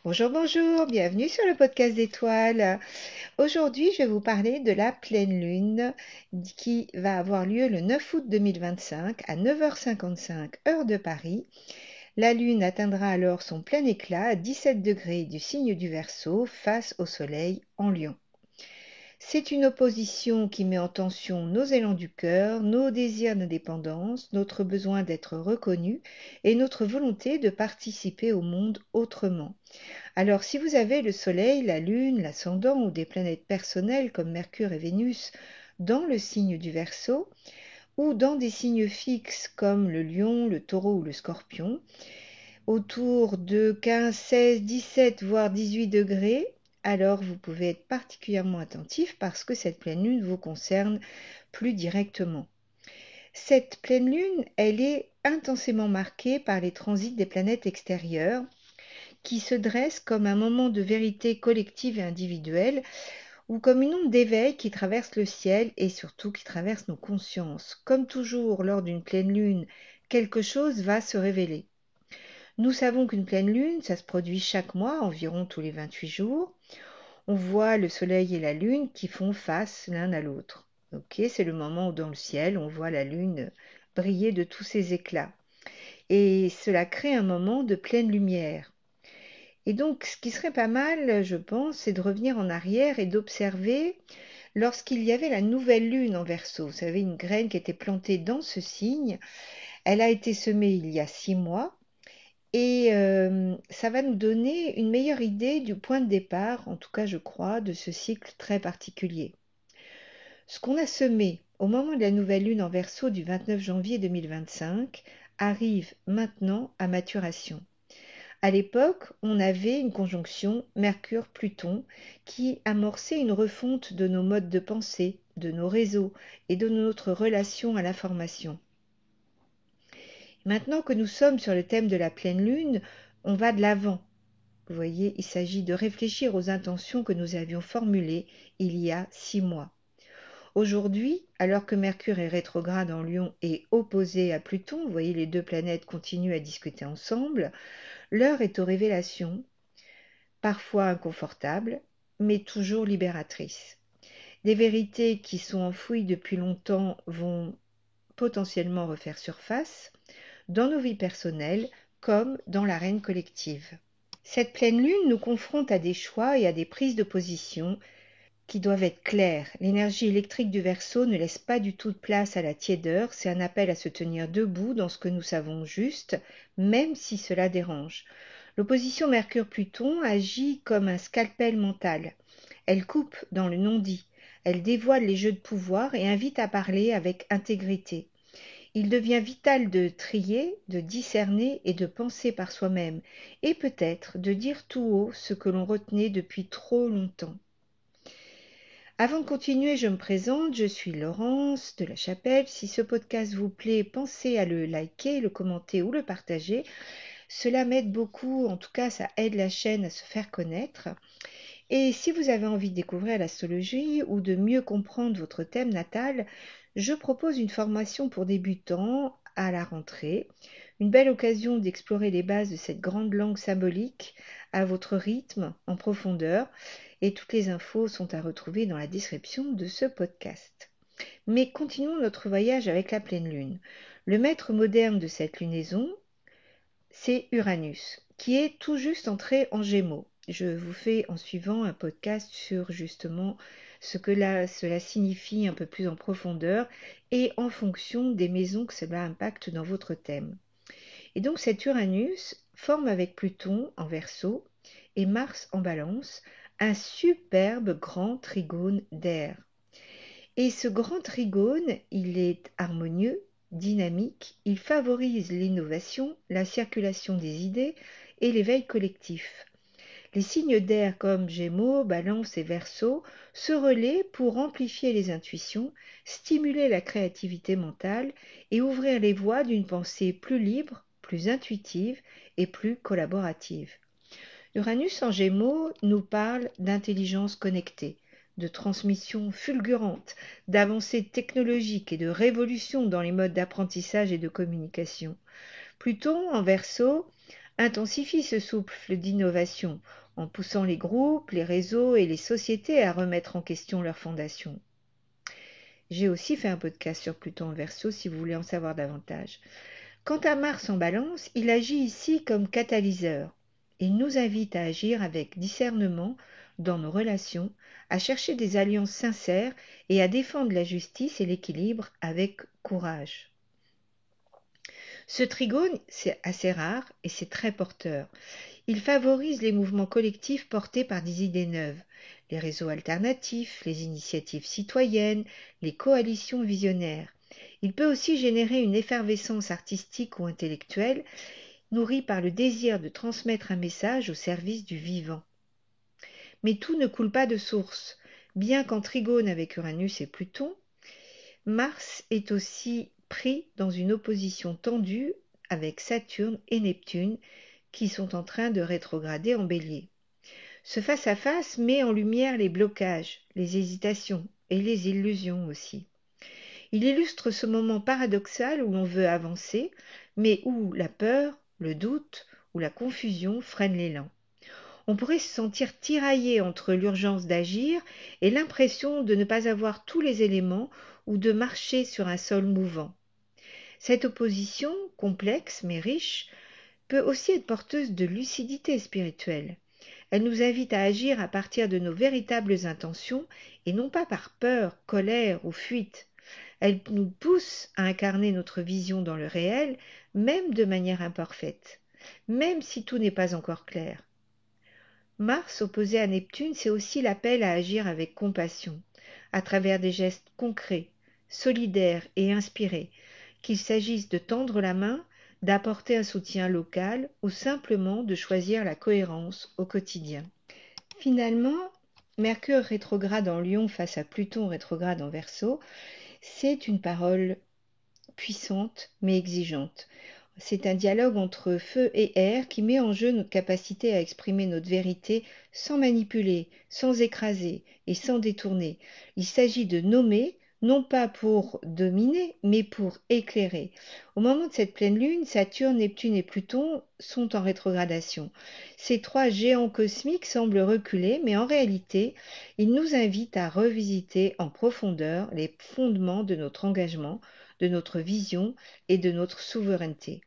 Bonjour, bonjour, bienvenue sur le podcast d'étoiles. Aujourd'hui, je vais vous parler de la pleine lune qui va avoir lieu le 9 août 2025 à 9h55 heure de Paris. La lune atteindra alors son plein éclat à 17 degrés du signe du Verseau face au soleil en Lion. C'est une opposition qui met en tension nos élans du cœur, nos désirs d'indépendance, notre besoin d'être reconnu et notre volonté de participer au monde autrement. Alors, si vous avez le Soleil, la Lune, l'ascendant ou des planètes personnelles comme Mercure et Vénus dans le signe du Verseau, ou dans des signes fixes comme le Lion, le Taureau ou le Scorpion, autour de 15, 16, 17 voire 18 degrés, alors vous pouvez être particulièrement attentif parce que cette pleine lune vous concerne plus directement. Cette pleine lune, elle est intensément marquée par les transits des planètes extérieures qui se dresse comme un moment de vérité collective et individuelle, ou comme une onde d'éveil qui traverse le ciel et surtout qui traverse nos consciences. Comme toujours lors d'une pleine lune, quelque chose va se révéler. Nous savons qu'une pleine lune, ça se produit chaque mois, environ tous les 28 jours. On voit le soleil et la lune qui font face l'un à l'autre. Ok, c'est le moment où dans le ciel, on voit la lune briller de tous ses éclats. Et cela crée un moment de pleine lumière. Et donc, ce qui serait pas mal, je pense, c'est de revenir en arrière et d'observer lorsqu'il y avait la nouvelle lune en Verseau. Vous savez, une graine qui était plantée dans ce signe. Elle a été semée il y a 6 mois et ça va nous donner une meilleure idée du point de départ, en tout cas je crois, de ce cycle très particulier. Ce qu'on a semé au moment de la nouvelle lune en Verseau du 29 janvier 2025 arrive maintenant à maturation. À l'époque, on avait une conjonction Mercure-Pluton qui amorçait une refonte de nos modes de pensée, de nos réseaux et de notre relation à l'information. Maintenant que nous sommes sur le thème de la pleine lune, on va de l'avant. Vous voyez, il s'agit de réfléchir aux intentions que nous avions formulées il y a 6 mois. Aujourd'hui, alors que Mercure est rétrograde en Lion et opposé à Pluton, vous voyez, les deux planètes continuent à discuter ensemble, l'heure est aux révélations, parfois inconfortables, mais toujours libératrices. Des vérités qui sont enfouies depuis longtemps vont potentiellement refaire surface dans nos vies personnelles comme dans l'arène collective. Cette pleine lune nous confronte à des choix et à des prises de position qui doivent être claires. L'énergie électrique du Verseau ne laisse pas du tout de place à la tiédeur, c'est un appel à se tenir debout dans ce que nous savons juste, même si cela dérange. L'opposition Mercure-Pluton agit comme un scalpel mental. Elle coupe dans le non-dit, elle dévoile les jeux de pouvoir et invite à parler avec intégrité. Il devient vital de trier, de discerner et de penser par soi-même, et peut-être de dire tout haut ce que l'on retenait depuis trop longtemps. Avant de continuer, je me présente, je suis Laurence de la Chapelle. Si ce podcast vous plaît, pensez à le liker, le commenter ou le partager. Cela m'aide beaucoup, en tout cas ça aide la chaîne à se faire connaître. Et si vous avez envie de découvrir l'astrologie ou de mieux comprendre votre thème natal, je propose une formation pour débutants à la rentrée. Une belle occasion d'explorer les bases de cette grande langue symbolique à votre rythme, en profondeur. Et toutes les infos sont à retrouver dans la description de ce podcast. Mais continuons notre voyage avec la pleine lune. Le maître moderne de cette lunaison, c'est Uranus, qui est tout juste entré en Gémeaux. Je vous fais en suivant un podcast sur justement ce que cela signifie un peu plus en profondeur et en fonction des maisons que cela impacte dans votre thème. Et donc cet Uranus forme avec Pluton en Verseau et Mars en Balance un superbe grand trigone d'air. Et ce grand trigone, il est harmonieux, dynamique, il favorise l'innovation, la circulation des idées et l'éveil collectif. Les signes d'air comme Gémeaux, Balance et Verseau se relaient pour amplifier les intuitions, stimuler la créativité mentale et ouvrir les voies d'une pensée plus libre, plus intuitive et plus collaborative. Uranus en Gémeaux nous parle d'intelligence connectée, de transmission fulgurante, d'avancées technologiques et de révolution dans les modes d'apprentissage et de communication. Pluton en Verseau intensifie ce souffle d'innovation en poussant les groupes, les réseaux et les sociétés à remettre en question leurs fondations. J'ai aussi fait un podcast sur Pluton en Verseau si vous voulez en savoir davantage. Quant à Mars en Balance, il agit ici comme catalyseur. Il nous invite à agir avec discernement dans nos relations, à chercher des alliances sincères et à défendre la justice et l'équilibre avec courage. Ce trigone, c'est assez rare et c'est très porteur. Il favorise les mouvements collectifs portés par des idées neuves, les réseaux alternatifs, les initiatives citoyennes, les coalitions visionnaires. Il peut aussi générer une effervescence artistique ou intellectuelle, nourrie par le désir de transmettre un message au service du vivant. Mais tout ne coule pas de source. Bien qu'en trigone avec Uranus et Pluton, Mars est aussi pris dans une opposition tendue avec Saturne et Neptune, qui sont en train de rétrograder en Bélier. Ce face-à-face met en lumière les blocages, les hésitations et les illusions aussi. Il illustre ce moment paradoxal où l'on veut avancer, mais où la peur, le doute ou la confusion freinent l'élan. On pourrait se sentir tiraillé entre l'urgence d'agir et l'impression de ne pas avoir tous les éléments ou de marcher sur un sol mouvant. Cette opposition, complexe mais riche, peut aussi être porteuse de lucidité spirituelle. Elle nous invite à agir à partir de nos véritables intentions et non pas par peur, colère ou fuite. Elle nous pousse à incarner notre vision dans le réel, même de manière imparfaite, même si tout n'est pas encore clair. Mars opposé à Neptune, c'est aussi l'appel à agir avec compassion, à travers des gestes concrets, solidaires et inspirés, qu'il s'agisse de tendre la main, d'apporter un soutien local ou simplement de choisir la cohérence au quotidien. Finalement, Mercure rétrograde en Lion face à Pluton rétrograde en Verseau, c'est une parole puissante mais exigeante. C'est un dialogue entre feu et air qui met en jeu notre capacité à exprimer notre vérité sans manipuler, sans écraser et sans détourner. Il s'agit de nommer, non pas pour dominer, mais pour éclairer. Au moment de cette pleine lune, Saturne, Neptune et Pluton sont en rétrogradation. Ces trois géants cosmiques semblent reculer, mais en réalité, ils nous invitent à revisiter en profondeur les fondements de notre engagement, de notre vision et de notre souveraineté.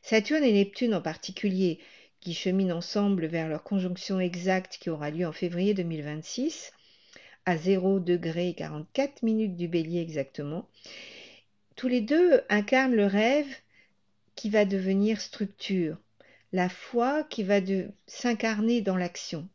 Saturne et Neptune en particulier, qui cheminent ensemble vers leur conjonction exacte qui aura lieu en février 2026, à 0°44' du Bélier exactement, tous les deux incarnent le rêve qui va devenir structure, la foi qui va s'incarner dans l'action.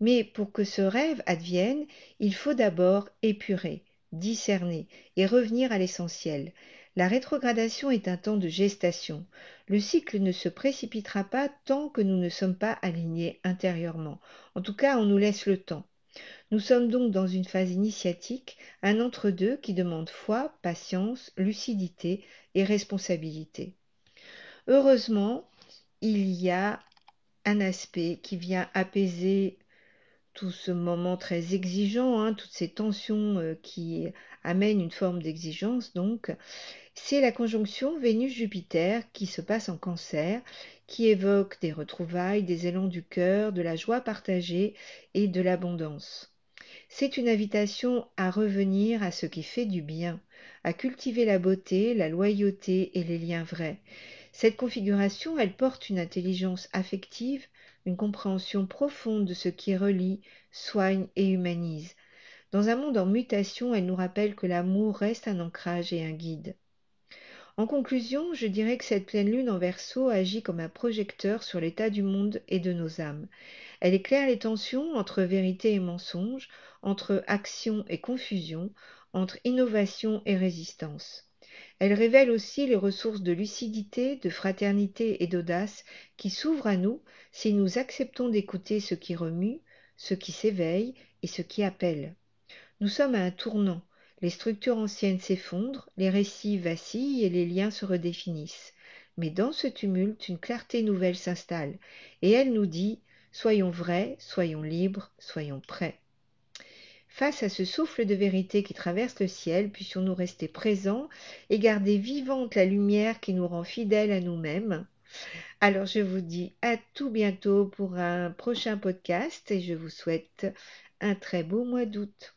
Mais pour que ce rêve advienne, il faut d'abord épurer, discerner et revenir à l'essentiel. La rétrogradation est un temps de gestation. Le cycle ne se précipitera pas tant que nous ne sommes pas alignés intérieurement. En tout cas, on nous laisse le temps. Nous sommes donc dans une phase initiatique, un entre-deux qui demande foi, patience, lucidité et responsabilité. Heureusement, il y a un aspect qui vient apaiser tout ce moment très exigeant, toutes ces tensions qui amènent une forme d'exigence, donc, c'est la conjonction Vénus-Jupiter qui se passe en Cancer, qui évoque des retrouvailles, des élans du cœur, de la joie partagée et de l'abondance. C'est une invitation à revenir à ce qui fait du bien, à cultiver la beauté, la loyauté et les liens vrais. Cette configuration, elle porte une intelligence affective, une compréhension profonde de ce qui relie, soigne et humanise. Dans un monde en mutation, elle nous rappelle que l'amour reste un ancrage et un guide. En conclusion, je dirais que cette pleine lune en Verseau agit comme un projecteur sur l'état du monde et de nos âmes. Elle éclaire les tensions entre vérité et mensonge, entre action et confusion, entre innovation et résistance. Elle révèle aussi les ressources de lucidité, de fraternité et d'audace qui s'ouvrent à nous si nous acceptons d'écouter ce qui remue, ce qui s'éveille et ce qui appelle. Nous sommes à un tournant. Les structures anciennes s'effondrent, les récits vacillent et les liens se redéfinissent. Mais dans ce tumulte, une clarté nouvelle s'installe, et elle nous dit « Soyons vrais, soyons libres, soyons prêts ». Face à ce souffle de vérité qui traverse le ciel, puissions-nous rester présents et garder vivante la lumière qui nous rend fidèles à nous-mêmes. Alors je vous dis à tout bientôt pour un prochain podcast et je vous souhaite un très beau mois d'août.